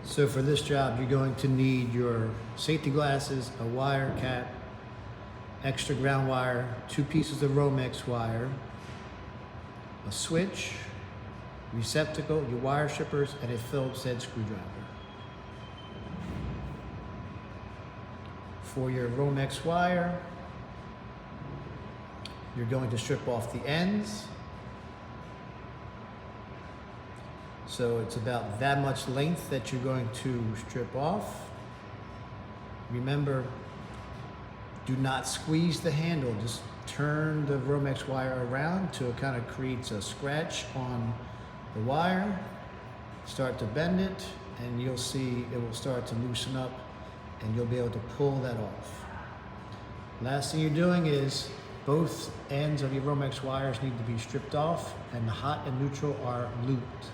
So for this job, you're going to need your safety glasses, a wire cap, extra ground wire, 2 pieces of Romex wire, a switch, receptacle, your wire strippers, and a Phillips head screwdriver. For your Romex wire, you're going to strip off the ends. So it's about that much length that you're going to strip off. Remember, do not squeeze the handle. Just turn the Romex wire around till it kind of creates a scratch on the wire. Start to bend it, and you'll see it will start to loosen up, and you'll be able to pull that off. Last thing you're doing is both ends of your Romex wires need to be stripped off, and the hot and neutral are looped.